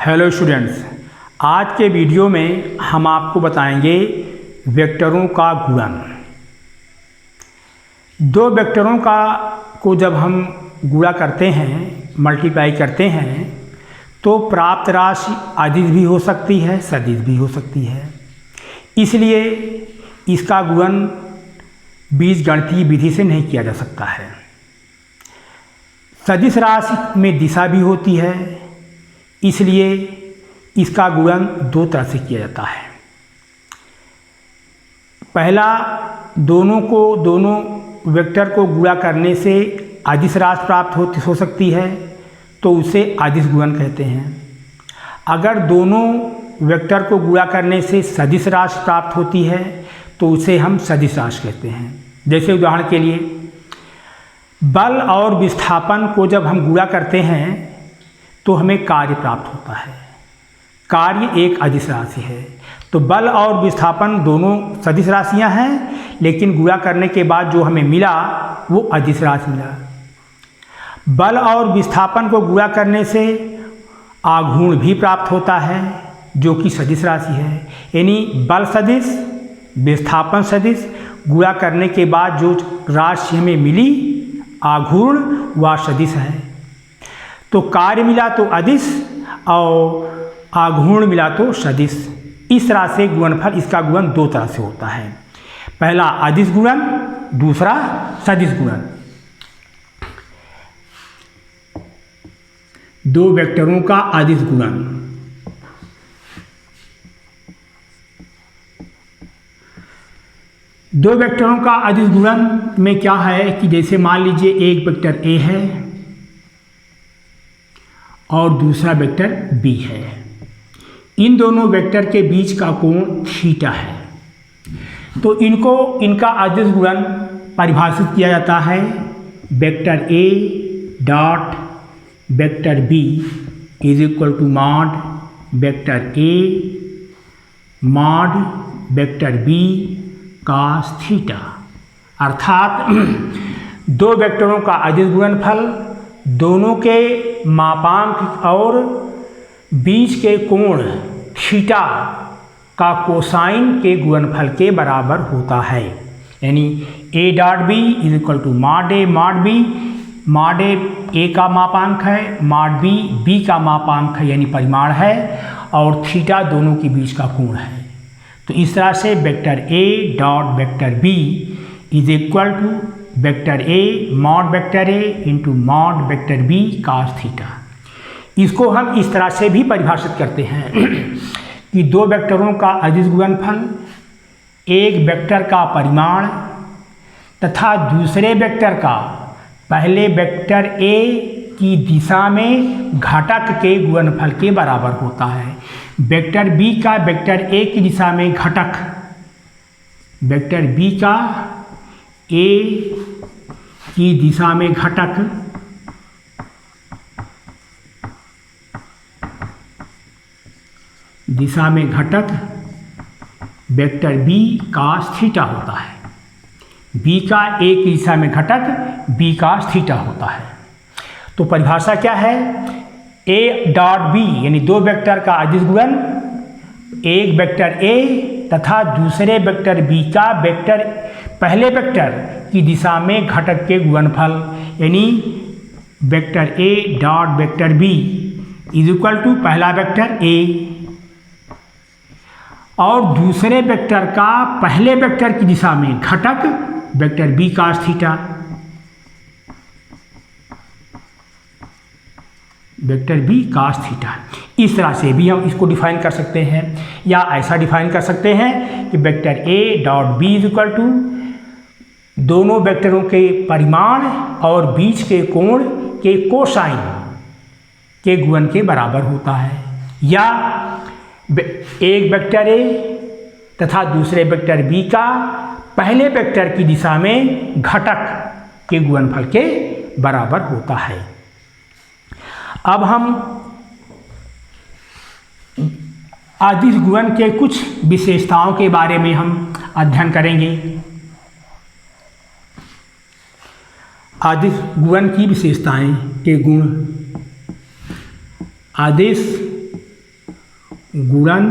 Hello students, आज के video में हम आपको बताएंगे वेक्टरों का गुणन। दो वेक्टरों को जब हम गुणा करते हैं, मल्टीप्लाई करते हैं, तो प्राप्त राशि अदिश भी हो सकती है, सदिश भी हो सकती है। इसलिए इसका गुणन बीजगणितीय विधि से नहीं किया जा सकता है। सदिश राशि में दिशा भी होती है, इसलिए इसका गुणन दो तरह से किया जाता है। पहला, दोनों वेक्टर को गुणा करने से अदिश राशि प्राप्त हो सकती है, तो उसे अदिश गुणन कहते हैं। अगर दोनों वेक्टर को गुणा करने से सदिश राशि प्राप्त होती है, तो उसे हम सदिश राशि कहते हैं। जैसे उदाहरण के लिए, बल और विस्थापन को जब हम गुणा करते हैं तो हमें कार्य प्राप्त होता है। कार्य एक अदिश राशि है। तो बल और विस्थापन दोनों सदिश राशियां हैं, लेकिन गुणा करने के बाद जो हमें मिला वो अदिश राशि मिला। बल और विस्थापन को गुणा करने से आघूर्ण भी प्राप्त होता है, जो कि सदिश राशि है। यानी बल सदिश, विस्थापन सदिश गुणा करने के बाद जो राशि हमें मिली आघूर्ण, वह सदिश है। तो कार्य मिला तो अदिश और आघूर्ण मिला तो सदिश। इस तरह से गुणनफल, इसका गुणन दो तरह से होता है। पहला अदिश गुणन, दूसरा सदिश गुणन। दो वेक्टरों का अदिश गुणन। दो वेक्टरों का अदिश गुणन में क्या है कि जैसे मान लीजिए एक वेक्टर ए है और दूसरा वेक्टर बी है। इन दोनों वेक्टर के बीच का कोण थीटा है। तो इनका अदिश गुणन परिभाषित किया जाता है vector A dot vector B is equal to mod vector A mod vector B cos theta. अर्थात दो वेक्टरों का अदिश गुणनफल दोनों के मापांक और बीच के कोण थीटा का कोसाइन के गुणनफल के बराबर होता है। यानी ए dot B is equal to mod b. Mod a का मापांक है, मॉड बी का मापांक है यानी परिमाण है, और थीटा दोनों के बीच का कोण है। तो इस तरह से vector A dot vector B is equal to vector A mod vector A into mod vector B cos theta. इसको हम इस तरह से भी परिभाषित करते हैं कि दो वेक्टरों का अदिश गुणनफल एक वेक्टर का परिमाण तथा दूसरे वेक्टर का पहले वेक्टर ए की दिशा में घटक के गुणनफल के बराबर होता है। वेक्टर बी का वेक्टर ए की दिशा में घटक, वेक्टर बी का ए की दिशा में घटक वेक्टर बी कॉस थीटा होता है। बी का ए की दिशा में घटक बी कॉस थीटा होता है। तो परिभाषा क्या है? ए डॉट बी यानी दो वेक्टर का अदिश गुणन एक वेक्टर ए तथा दूसरे वेक्टर बी का वेक्टर पहले वेक्टर की दिशा में घटक के गुणनफल, यानी vector A dot vector B is equal to पहला वेक्टर ए और दूसरे वेक्टर का पहले वेक्टर की दिशा में घटक vector B cos theta. Vector B cos theta. इस तरह से भी हम इसको डिफाइन कर सकते हैं, या ऐसा डिफाइन कर सकते हैं कि vector A dot B is equal to दोनों वेक्टरों के परिमाण और बीच के कोण के कोसाइन के गुणन के बराबर होता है। या एक वेक्टर ए तथा दूसरे वेक्टर बी का पहले वेक्टर की दिशा में घटक के गुणनफल के बराबर होता है। अब हम अदिश गुणन के कुछ विशेषताओं के बारे में हम अध्ययन करेंगे। अदिश गुणन की विशेषताएं के गुण। अदिश गुणन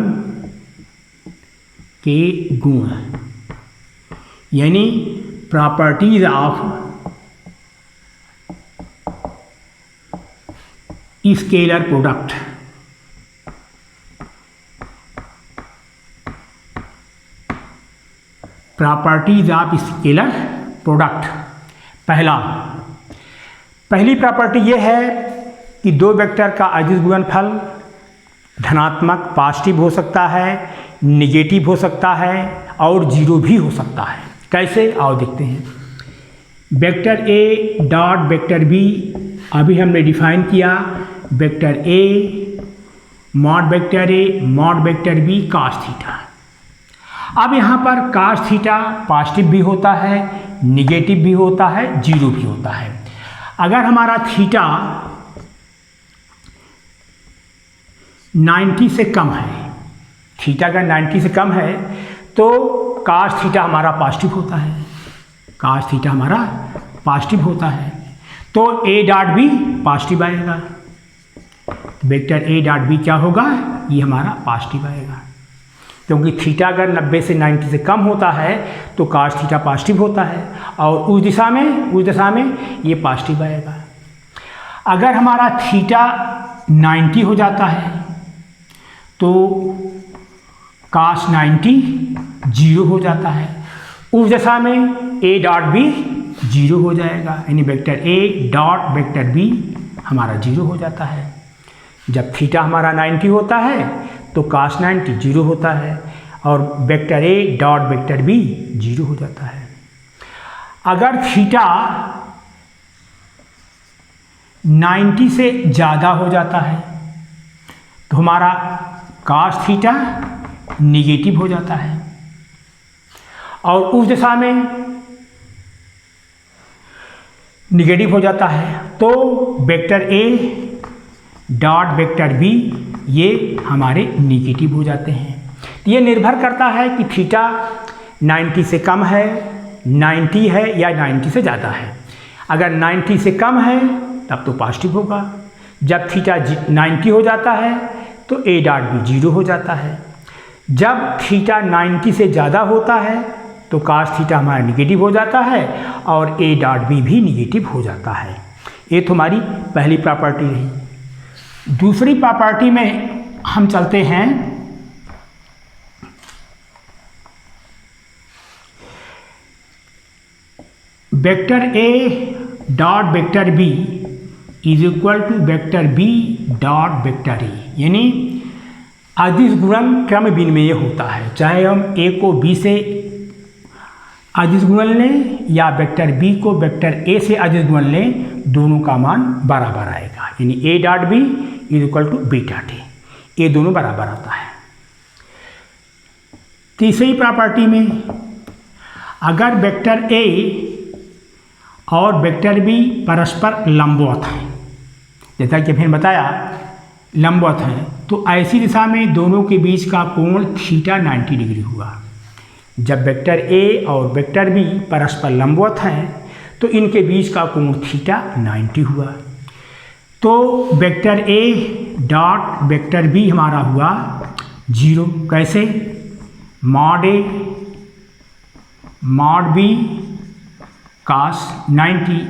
के गुण, यानी properties of scalar product. Properties of scalar product. पहली प्रॉपर्टी यह है कि दो वेक्टर का अदिश गुणनफल धनात्मक पॉजिटिव हो सकता है, निगेटिव हो सकता है और जीरो भी हो सकता है। कैसे, आओ देखते हैं। Vector A dot vector B अभी हमने डिफाइन किया, vector A mod vector B cos theta. अब यहाँ पर कॉस थीटा पॉजिटिव भी होता है, निगेटिव भी होता है, जीरो भी होता है। अगर हमारा थीटा 90 से कम है, थीटा अगर 90 से कम है तो कॉस थीटा हमारा पॉजिटिव होता है, कॉस थीटा हमारा पॉजिटिव होता है, तो ए डॉट बी पॉजिटिव आएगा। वेक्टर ए डॉट बी क्या होगा, ये हमारा पॉजिटिव आएगा, क्योंकि थीटा अगर 90 से 90 से कम होता है तो कॉस थीटा पॉजिटिव होता है और उस दिशा में ये पॉजिटिव आएगा। अगर हमारा थीटा 90 हो जाता है तो कॉस 90 जीरो हो जाता है, उस दशा में ए डॉट बी जीरो हो जाएगा, यानी vector A dot vector B हमारा जीरो हो जाता है। जब थीटा हमारा 90 होता है तो कॉस 90 जीरो होता है और vector A dot vector B zero हो जाता है। अगर थीटा 90 से ज़्यादा हो जाता है तो हमारा कॉस थीटा निगेटिव हो जाता है और उस दिशा में निगेटिव हो जाता है, तो vector A dot vector B ये हमारे निगेटिव हो जाते हैं। ये निर्भर करता है कि थीटा 90 से कम है, 90 है या 90 से ज़्यादा है। अगर 90 से कम है तब तो पॉजिटिव होगा, जब थीटा 90 हो जाता है तो ए डॉट बी जीरो हो जाता है, जब थीटा 90 से ज़्यादा होता है तो कॉस थीटा हमारा निगेटिव हो जाता है और ए डॉट बी भी निगेटिव हो जाता है। ये तो हमारी पहली प्रॉपर्टी रही। दूसरी प्रॉपर्टी में हम चलते हैं। Vector A dot vector B is equal to vector B dot vector A, यानी अदिश गुणन क्रम विनिमेय होता है, चाहे हम ए को बी से अदिश गुणन लें या वेक्टर बी को वेक्टर ए से अदिश गुणन लें, दोनों का मान बराबर आएगा, यानी ए dot B is equal to B dot A, ये दोनों बराबर आता है। तीसरी प्रॉपर्टी में अगर वेक्टर ए और वेक्टर बी परस्पर लंबवत हैं, जैसा कि मैंने बताया लंबवत हैं, तो ऐसी दिशा में दोनों के बीच का कोण थीटा 90 डिग्री हुआ। जब वेक्टर ए और वेक्टर बी परस्पर लंबवत हैं तो इनके बीच का कोण थीटा 90 हुआ, तो vector A dot vector B हमारा हुआ जीरो। कैसे, mod A mod B cos 90,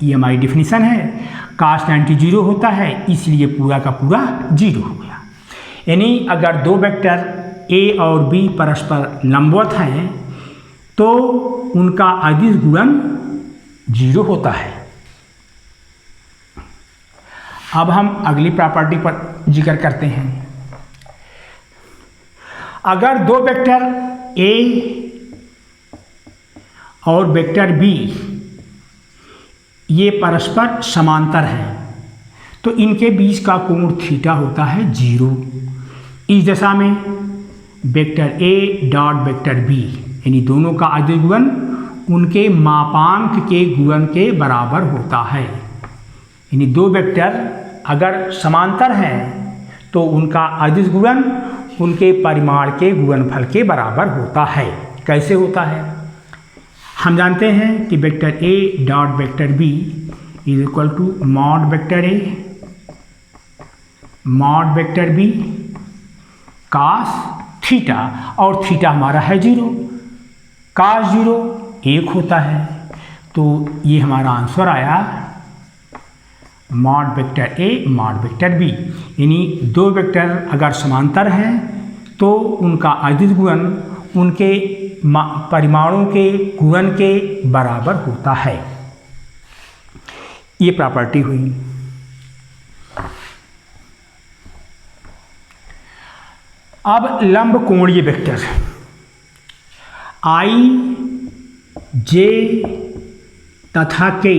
ये हमारी डिफिनीशन है। कॉस 90 जीरो होता है, इसलिए पूरा का पूरा जीरो हो गया। यानी अगर दो वेक्टर ए और बी परस्पर लंबवत हैं तो उनका अदिश गुणन जीरो होता है। अब हम अगली प्रॉपर्टी पर जिक्र करते हैं। अगर दो वेक्टर ए और वेक्टर बी ये परस्पर समांतर हैं तो इनके बीच का कोण थीटा होता है जीरो। इस दशा में vector A dot vector B यानी दोनों का अदिश गुणन उनके मापांक के गुणन के बराबर होता है। यानी दो वेक्टर अगर समांतर हैं तो उनका अदिश गुणन उनके परिमाण के गुणनफल के बराबर होता है। कैसे होता है, हम जानते हैं कि vector A dot vector B is equal to mod vector A mod vector B cos theta, और थीटा हमारा है 0, कास 0 1 होता है। तो ये हमारा आंसर आया mod vector A mod vector B. यानी दो वेक्टर अगर समांतर हैं तो उनका अदिश गुणन उनके परिमाणों के गुणन के बराबर होता है। ये प्रॉपर्टी हुई। अब लंब कोणीय वेक्टर आई जे तथा के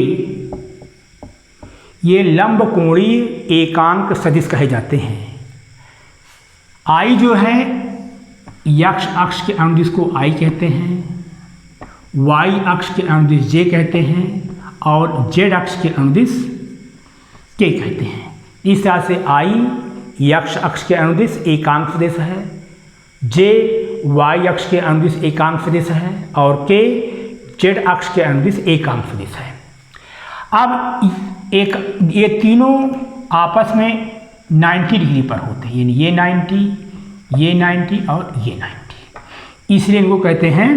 ये लंब कोणीय एकांक सदिश कहे जाते हैं। आई जो है एक्स अक्ष के अनुदिश को आई कहते हैं, वाई अक्ष के अनुदिश जे कहते हैं और जेड अक्ष के अनुदिश के कहते हैं। इस तरह से आई एक्स अक्ष के अनुदिश एकांक सदिश है, जे वाई अक्ष के अनुदिश एकांक सदिश है और के जेड अक्ष के अनुदिश एकांक सदिश है। अब ये तीनों आपस में 90 डिग्री पर होते हैं, यानी ये 90 और ये 90, इसलिए इनको कहते हैं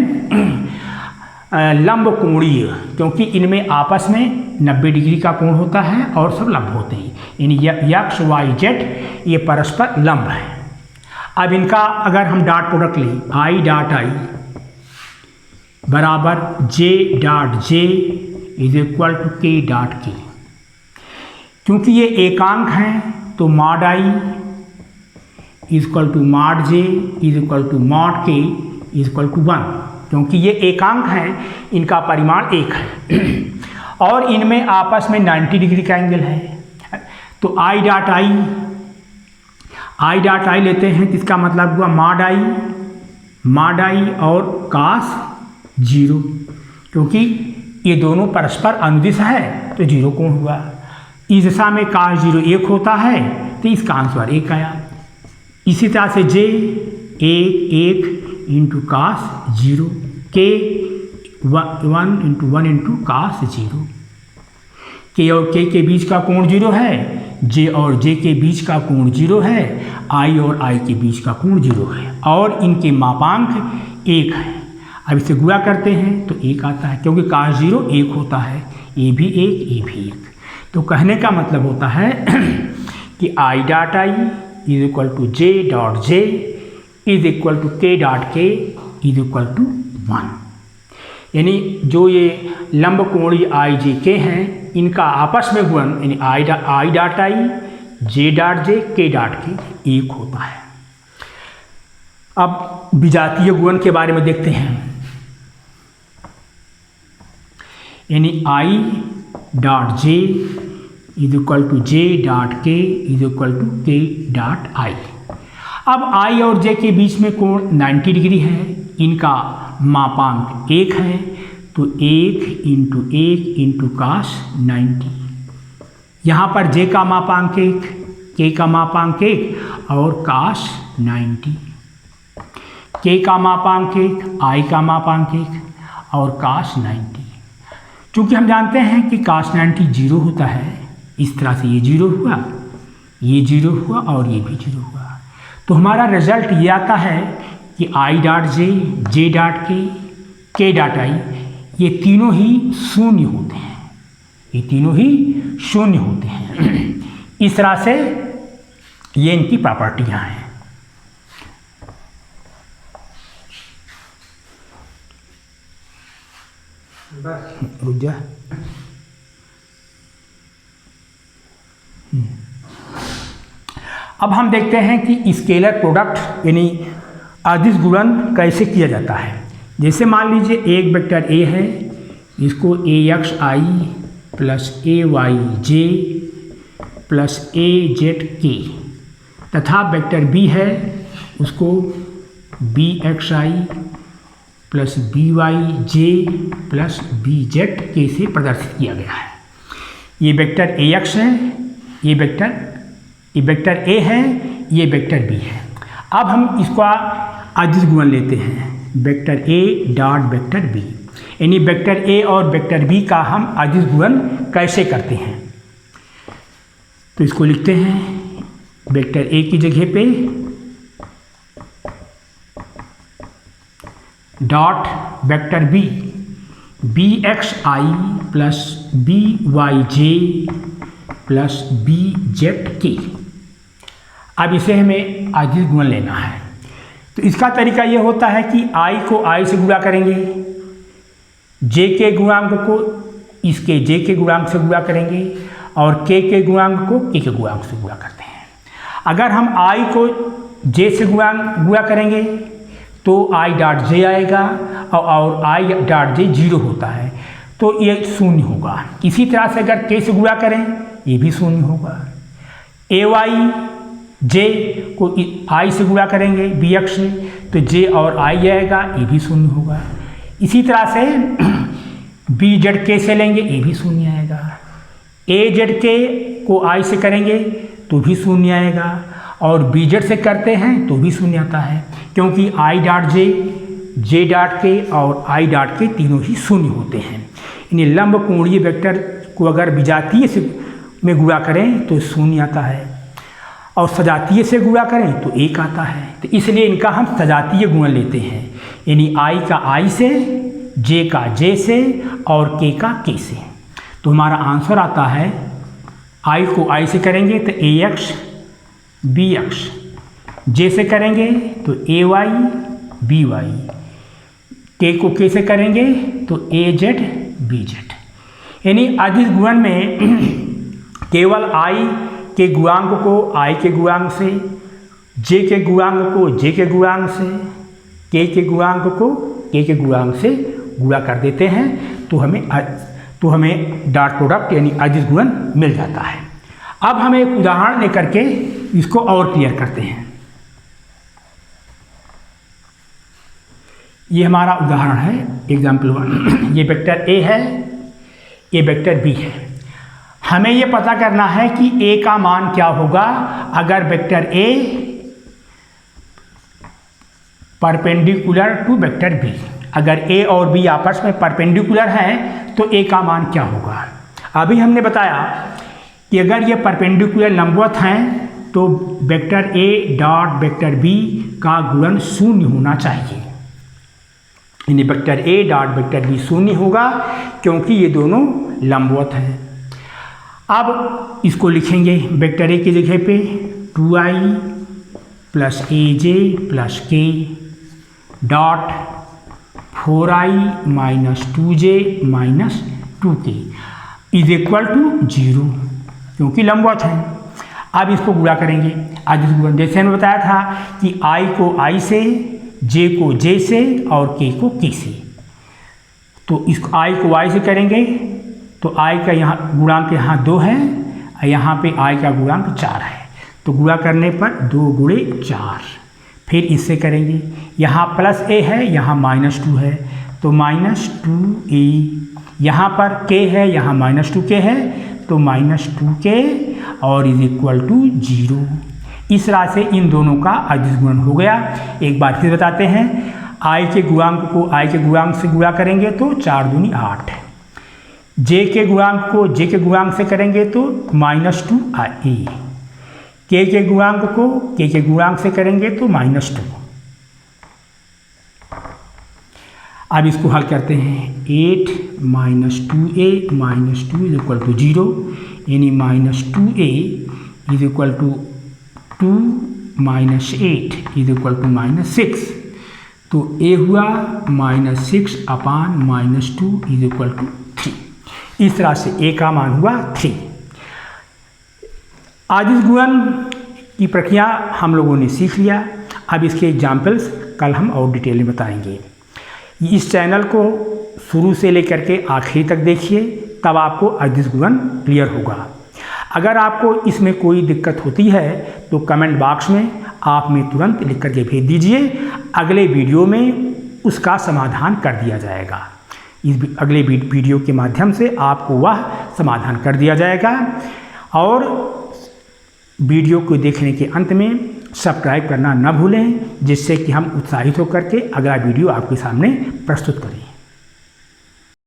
लंब कोणीय, क्योंकि इनमें आपस में 90 डिग्री का कोण होता है और सब लंब होते हैं, यानी एक्स वाई जेड ये परस्पर लंब है। अब इनका अगर हम डॉट प्रोडक्ट लें, आई डॉट आई बराबर j dot j is equal to k dot k, क्योंकि ये एकांक हैं तो mod i is equal to mod j is equal to mod k is equal to 1, क्योंकि ये एकांक हैं इनका परिमाण 1 है और इनमें आपस में 90 डिग्री का एंगल है। तो आई डॉट आई लेते हैं, इसका मतलब हुआ मॉड आई और कास 0, क्योंकि ये दोनों परस्पर अनुदिश है तो 0 कोण हुआ। इस दिशा में कास 0 1 होता है तो इसका आंसर 1 आया। इसी तरह से जे 1 इंटू कास 0, के 1 इंटू 1 इंटू कास 0, के और के बीच का कोण 0 है, जे और जे के बीच का कोण 0 है, आई और आई के बीच का कोण 0 है और इनके मापांक 1 है। अब इसे गुणा करते हैं तो 1 आता है, क्योंकि कास 0 1 होता है, ये भी 1 ये भी 1। तो कहने का मतलब होता है कि i dot i is equal to j dot j is equal to k dot k is equal to 1। यानी जो ये लंब कोणीय आई जे के हैं इनका आपस में गुणन यानी i dot I J dot जे के डॉट के 1 होता है। अब विजातीय गुणन के बारे में देखते हैं, यानी i dot j is equal to j dot k is equal to k dot i. अब आई और जे के बीच में कोण 90 डिग्री है, इनका मापांक 1 है, तो 1 इंटू कास 90। यहाँ पर जे का मापांक 1, के का मापांक 1 और कास 90, के का मापांक 1, आई का मापांक 1 और कास 90। चूँकि हम जानते हैं कि कास 90 0 होता है, इस तरह से ये 0 हुआ, ये 0 हुआ और ये भी 0 हुआ। तो हमारा रिजल्ट ये आता है कि आई डॉट जे डॉट के डॉट आई ये तीनों ही शून्य होते हैं, ये तीनों ही शून्य होते हैं। इस तरह से ये इनकी प्रॉपर्टियाँ हैं। रुक जा। अब हम देखते हैं कि स्केलर प्रोडक्ट यानी अदिश गुणन कैसे किया जाता है। जैसे मान लीजिए एक वेक्टर ए है, इसको ए x i plus A Y j plus A Z के, तथा वेक्टर बी है उसको B x i plus b y j plus b z के से प्रदर्शित किया गया है। ये वेक्टर ए एक्स है, ये वेक्टर ए है, ये वेक्टर बी है। अब हम इसका अदिश गुणन लेते हैं, vector A dot vector B, यानी वेक्टर ए और वेक्टर बी का हम अदिश गुणन कैसे करते हैं। तो इसको लिखते हैं वेक्टर ए की जगह पे dot vector b b x i plus b y j plus b z के। अब इसे हमें अदिश गुणन लेना है। तो इसका तरीका ये होता है कि आई को आई से गुणा करेंगे, जे के गुणांक को इसके जे के गुणांक से गुणा करेंगे और के गुणांक को के गुणांक से गुणा करते हैं। अगर हम आई को जे से गुणा करेंगे तो आई डॉट जे आएगा और आई डॉट जे 0 होता है, तो ये शून्य होगा। इसी तरह से अगर के से गुणा करें ये भी शून्य होगा। ए वाई जे को आई से गुणा करेंगे बी एक्स से, तो जे और आई आएगा, ये भी शून्य होगा। इसी तरह से बी जेड के से लेंगे, ये भी शून्य आएगा। ए जेड के को आई से करेंगे तो भी शून्य आएगा, और बी जेड से करते हैं तो भी शून्य आता है, क्योंकि आई डॉट जे डॉट के और आई डॉट के तीनों ही शून्य होते हैं। यानी लंब कोणीय वेक्टर को अगर विजातीय से में गुणा करें तो शून्य आता है, और सजातीय से गुणा करें तो 1 आता है। तो इसलिए इनका हम सजातीय गुणन लेते हैं, यानी आई का आई से, जे का जे से और के का के से। तो हमारा आंसर आता है आई को आई से करेंगे तो ए एक्स बी एक्स, जे से करेंगे तो ए वाई बी वाई, के को के से करेंगे तो ए जेड बी जेड। यानी अदिश गुणन में केवल आई के गुणांक को आई के गुणांक से, जे के गुणांक को जे के गुणांक से, के गुणांक को के गुणांक से गुणा कर देते हैं, तो हमें डॉट प्रोडक्ट यानी अदिश गुणन मिल जाता है। अब हम एक उदाहरण लेकर के इसको और क्लियर करते हैं। ये हमारा उदाहरण है एग्जाम्पल 1। ये वेक्टर ए है, ये वेक्टर बी है। हमें ये पता करना है कि ए का मान क्या होगा अगर vector A perpendicular to vector B. अगर ए और बी आपस में परपेंडिकुलर हैं तो ए का मान क्या होगा। अभी हमने बताया कि अगर ये परपेंडिकुलर लंबवत हैं तो vector A dot vector B का गुणन शून्य होना चाहिए, यानी vector A dot vector B शून्य होगा क्योंकि ये दोनों लंबवत हैं। अब इसको लिखेंगे वेक्टर ए की जगह पे 2i plus a j plus k dot 4i minus 2j minus 2k is equal to 0, क्योंकि लंबवत हैं। अब इसको गुणा करेंगे अदिश गुणन। जैसे हमने बताया था कि i को i से, j को j से और k को k से। तो इसको i को y से करेंगे तो i का यहाँ गुणांक यहाँ 2 है, यहाँ पे i का गुणांक 4 है, तो गुणा करने पर 2 गुणे 4। फिर इससे करेंगे, यहाँ प्लस a है, यहाँ माइनस 2 है, तो माइनस 2a। यहाँ पर k है, यहाँ माइनस 2k है, तो माइनस 2k और इज इक्वल टू 0। इस तरह से इन दोनों का अदिश गुणन हो गया। एक बार फिर बताते हैं, i के गुणांक को i के गुणांक से गुणा करेंगे तो 4 दूनी 8, j के गुणांक को j के गुणांक से करेंगे तो माइनस 2a, के गुणांक को के गुणांक से करेंगे तो माइनस 2। अब इसको हल करते हैं, 8 minus 2a minus 2 is equal to 0, यानी minus 2a is equal to 2 minus 8 is equal to minus 6। तो a हुआ minus 6 upon minus 2 is equal to 3। इस तरह से a का मान हुआ 3। अदिश गुणन की प्रक्रिया हम लोगों ने सीख लिया। अब इसके एग्जाम्पल्स कल हम और डिटेल में बताएंगे। इस चैनल को शुरू से लेकर के आखिरी तक देखिए, तब आपको अदिश गुणन क्लियर होगा। अगर आपको इसमें कोई दिक्कत होती है तो कमेंट बॉक्स में आप में तुरंत लिख करके भेज दीजिए, अगले वीडियो में उसका समाधान कर दिया जाएगा। इस अगले वीडियो के माध्यम से आपको वह समाधान कर दिया जाएगा। और वीडियो को देखने के अंत में सब्सक्राइब करना न भूलें, जिससे कि हम उत्साहित होकर के अगला वीडियो आपके सामने प्रस्तुत करें।